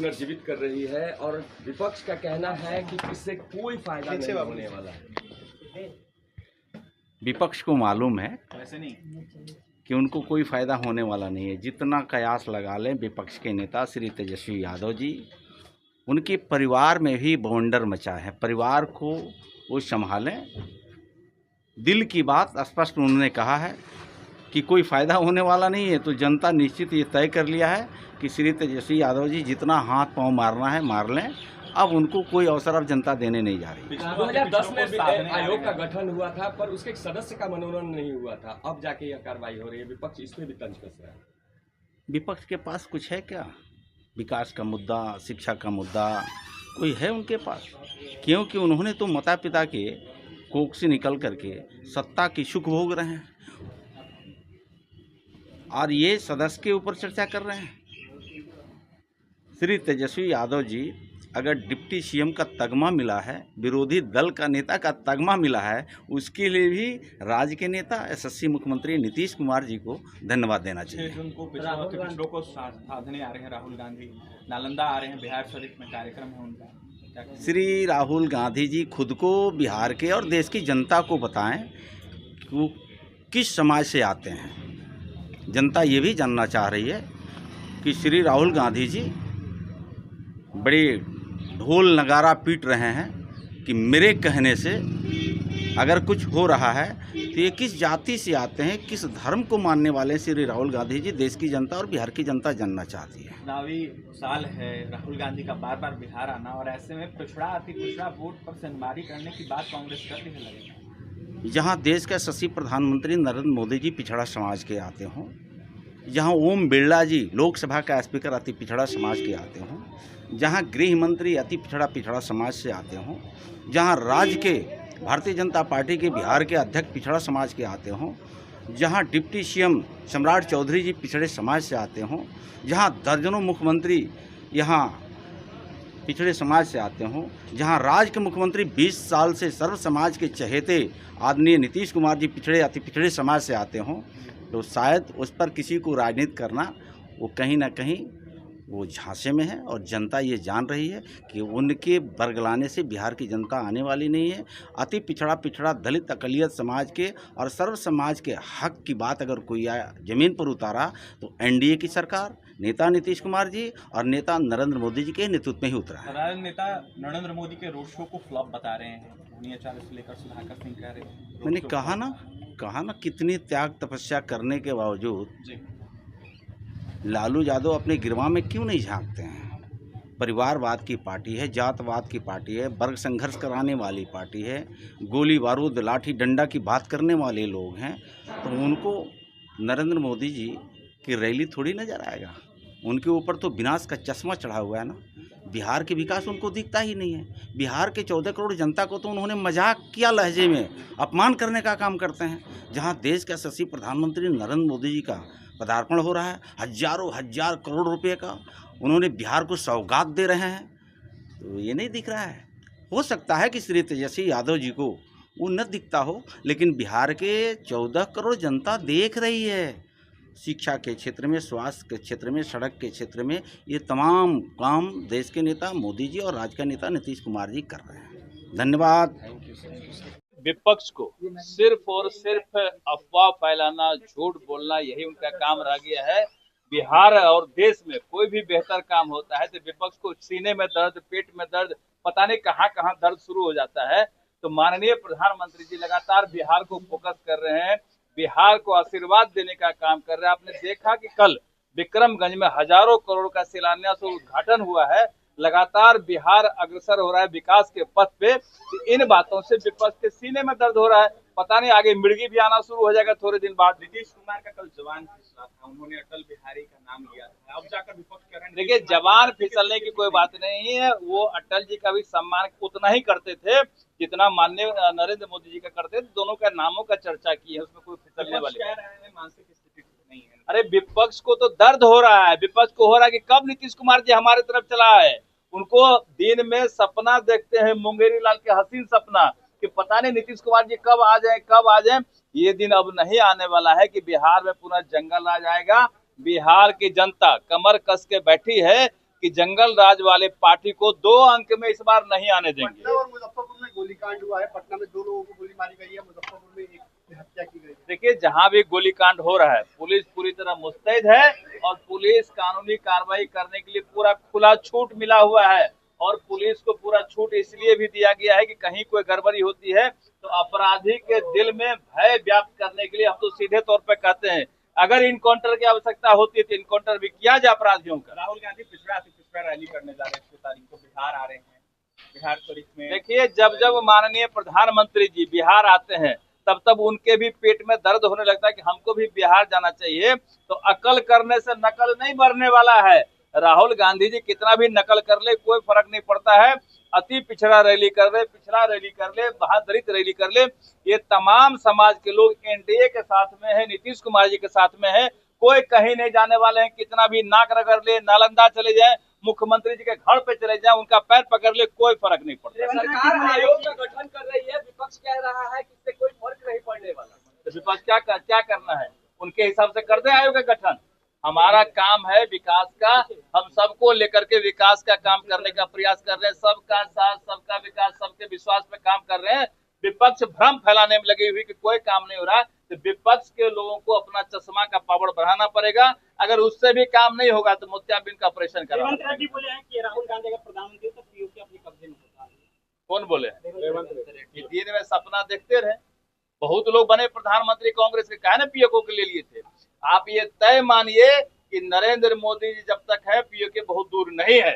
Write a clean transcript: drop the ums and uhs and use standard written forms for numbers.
पुनर्जीवित कर रही है और विपक्ष का कहना है कि इससे कोई फायदा नहीं होने वाला है। विपक्ष को मालूम है वैसे नहीं कि उनको कोई फायदा होने वाला नहीं है। जितना कयास लगा लें विपक्ष के नेता श्री तेजस्वी यादव जी, उनके परिवार में भी बवंडर मचा है। परिवार को वो संभालें। दिल की बात स्पष्ट उन्होंने कहा है कि कोई फ़ायदा होने वाला नहीं है। तो जनता निश्चित ये तय कर लिया है कि श्री तेजस्वी यादव जी जितना हाथ पांव मारना है मार लें। अब उनको कोई अवसर अब जनता देने नहीं जा रही। 2010 में आयोग का गठन हुआ था पर उसके एक सदस्य का मनोनयन नहीं हुआ था। अब जाके यह कार्रवाई हो रही है। विपक्ष इसमें भी तंज कस रहा है। विपक्ष के पास कुछ है क्या? विकास का मुद्दा, शिक्षा का मुद्दा कोई है उनके पास? क्योंकि उन्होंने तो माता पिता के कोख से निकल करके सत्ता की सुख भोग रहे हैं और ये सदस्य के ऊपर चर्चा कर रहे हैं। श्री तेजस्वी यादव जी अगर डिप्टी सीएम का तगमा मिला है, विरोधी दल का नेता का तगमा मिला है, उसके लिए भी राज्य के नेता यशस्वी मुख्यमंत्री नीतीश कुमार जी को धन्यवाद देना चाहिए। 6 जून को पिछड़ों को साधने आ रहे हैं राहुल गांधी, नालंदा आ रहे हैं, बिहार शरीफ में कार्यक्रम है उनका। श्री राहुल गांधी जी खुद को बिहार के और देश की जनता को बताएं कि वो किस समाज से आते हैं। जनता ये भी जानना चाह रही है कि श्री राहुल गांधी जी बड़े ढोल नगारा पीट रहे हैं कि मेरे कहने से अगर कुछ हो रहा है तो ये किस जाति से आते हैं, किस धर्म को मानने वाले श्री राहुल गांधी जी देश की जनता और बिहार की जनता जानना चाहती है। चुनावी साल है, राहुल गांधी का बार बार बिहार आना और ऐसे में पिछड़ा अति पिछड़ा वोट पर सेंधमारी करने की बात कांग्रेस कर रही है। जहाँ देश का यशस्वी प्रधानमंत्री नरेंद्र मोदी जी पिछड़ा समाज के आते हों, जहाँ ओम बिरला जी लोकसभा का स्पीकर अति पिछड़ा समाज के आते हों, जहाँ गृह मंत्री अति पिछड़ा समाज से आते हों, जहाँ राज्य के भारतीय जनता पार्टी के बिहार के अध्यक्ष पिछड़ा समाज के आते हों, जहाँ डिप्टी सीएम सम्राट चौधरी जी पिछड़े समाज से आते हों, जहाँ दर्जनों मुख्यमंत्री यहाँ पिछड़े समाज से आते हों, जहाँ राज्य के मुख्यमंत्री 20 साल से सर्व समाज के चहेते आदरणीय नीतीश कुमार जी अति पिछड़े समाज से आते हों, तो शायद उस पर किसी को राजनीति करना वो कहीं ना कहीं वो झांसे में है। और जनता ये जान रही है कि उनके बरगलाने से बिहार की जनता आने वाली नहीं है। अति पिछड़ा दलित अकलियत समाज के और सर्व समाज के हक की बात अगर कोई ज़मीन पर उतारा तो एनडीए की सरकार, नेता नीतीश कुमार जी और नेता नरेंद्र मोदी जी के नेतृत्व में ही उतरा है। नेता नरेंद्र मोदी के रोड शो को फ्लॉप बता रहे हैं, चालीस से लेकर सुधाकर सिंह कह रहे हैं। मैंने कहा ना कितनी त्याग तपस्या करने के बावजूद लालू यादव अपने गिरवा में क्यों नहीं झांकते हैं। परिवारवाद की पार्टी है, जातवाद की पार्टी है, वर्ग संघर्ष कराने वाली पार्टी है, गोली बारूद लाठी डंडा की बात करने वाले लोग हैं। तो उनको नरेंद्र मोदी जी की रैली थोड़ी नजर आएगा। उनके ऊपर तो विनाश का चश्मा चढ़ा हुआ है ना। बिहार के विकास उनको दिखता ही नहीं है। बिहार के 14 करोड़ जनता को तो उन्होंने मजाक किया लहजे में अपमान करने का काम करते हैं। जहां देश के यशस्वी प्रधानमंत्री नरेंद्र मोदी जी का पदार्पण हो रहा है, हजार करोड़ रुपए का उन्होंने बिहार को सौगात दे रहे हैं, तो ये नहीं दिख रहा है। हो सकता है कि श्री तेजस्वी यादव जी को वो न दिखता हो, लेकिन बिहार के 14 करोड़ जनता देख रही है। शिक्षा के क्षेत्र में, स्वास्थ्य के क्षेत्र में, सड़क के क्षेत्र में ये तमाम काम देश के नेता मोदी जी और राज्य का नेता नीतीश कुमार जी कर रहे हैं। धन्यवाद। विपक्ष को सिर्फ और सिर्फ अफवाह फैलाना, झूठ बोलना, यही उनका काम रह गया है। बिहार और देश में कोई भी बेहतर काम होता है तो विपक्ष को सीने में दर्द, पेट में दर्द, पता नहीं कहां कहां दर्द शुरू हो जाता है। तो माननीय प्रधानमंत्री जी लगातार बिहार को फोकस कर रहे हैं, बिहार को आशीर्वाद देने का काम कर रहे हैं। आपने देखा कि कल विक्रमगंज में हजारों करोड़ का शिलान्यास और उद्घाटन हुआ है। लगातार बिहार अग्रसर हो रहा है विकास के पथ पे। इन बातों से विपक्ष के सीने में दर्द हो रहा है। पता नहीं आगे मिर्गी भी आना शुरू हो जाएगा थोड़े दिन बाद। नीतीश कुमार का कल जवान फिसला था, उन्होंने अटल बिहारी का नाम लिया था। अब जाकर विपक्ष कह रहे हैं देखिए जवान फिसलने की कोई बात नहीं है। वो अटल जी का भी सम्मान उतना ही करते थे जितना माननीय नरेंद्र मोदी जी का करते थे। दोनों का नामों का चर्चा की है, उसमें कोई फिसलने वाली कह रहे हैं मानसिक स्थिति नहीं है। अरे विपक्ष को तो दर्द हो रहा है, विपक्ष को हो रहा है कि कब नीतीश कुमार जी हमारे तरफ चला है। उनको दिन में सपना देखते हैं, मुंगेरी लाल के हसीन सपना, कि पता नहीं नीतीश कुमार जी कब आ जाए। ये दिन अब नहीं आने वाला है कि बिहार में पूरा जंगल आ जाएगा। बिहार की जनता कमर कस के बैठी है कि जंगल राज वाले पार्टी को 2 अंक में इस बार नहीं आने देंगे। पटना और मुजफ्फरपुर में गोलीकांड हुआ है। पटना में 2 लोगों को गोली मारी गई है, मुजफ्फरपुर में एक की हत्या की गई है। देखिए, जहां भी गोलीकांड हो रहा है पुलिस पूरी तरह मुस्तैद है और पुलिस कानूनी कार्रवाई करने के लिए पूरा खुला छूट मिला हुआ है। और पुलिस को पूरा छूट इसलिए भी दिया गया है कि कहीं कोई गड़बड़ी होती है तो अपराधी के दिल में भय व्याप्त करने के लिए हम तो सीधे तौर पर कहते हैं अगर इनकाउंटर की आवश्यकता होती है तो इनकाउंटर भी किया जाए अपराधियों का। राहुल गांधी पिछड़ा रैली करने जा रहे हैं 6 तारीख को, बिहार आ रहे हैं। बिहार शरीफ में देखिए, जब माननीय प्रधानमंत्री जी बिहार आते हैं तब उनके भी पेट में दर्द होने लगता है कि हमको भी बिहार जाना चाहिए। तो अकल करने से नकल नहीं बढ़ने वाला है। राहुल गांधी जी कितना भी नकल कर ले कोई फर्क नहीं पड़ता है। अति पिछड़ा रैली कर ले, पिछड़ा रैली कर ले, महादलित रैली कर ले, ये तमाम समाज के लोग एनडीए के साथ में है, नीतीश कुमार जी के साथ में है। कोई कहीं नहीं जाने वाले हैं। कितना भी नाक रगड़ ले, नालंदा चले जाए, मुख्यमंत्री जी के घर पे चले जाए, उनका पैर पकड़ ले, कोई फर्क नहीं पड़ता। सरकार आयोग का गठन कर रही है, विपक्ष कह रहा है कि इससे कोई फर्क नहीं पड़ने वाला। तो विपक्ष क्या करना है, उनके हिसाब से कर दे आयोग का गठन। हमारा काम है विकास का, हम सबको लेकर के विकास का काम करने का प्रयास कर रहे हैं। सबका साथ, सबका विकास, सबके विश्वास पे काम कर रहे हैं। विपक्ष भ्रम फैलाने में लगी हुई कि कोई काम नहीं हो रहा, तो विपक्ष के लोगों को अपना चश्मा का पावर बढ़ाना पड़ेगा। अगर उससे भी काम नहीं होगा तो मोतियाबिंद का ऑपरेशन करा। रेवंत रेड्डी बोले हैं कि राहुल गांधी का प्रधानमंत्री तो पीओके अपने कब्जे में होता है। कौन बोले? दिन में सपना देखते रहे। बहुत लोग बने प्रधानमंत्री कांग्रेस के, कहे ना पीओके के ले लिए थे। आप ये तय मानिए कि नरेंद्र मोदी जी जब तक है पीओके बहुत दूर नहीं है।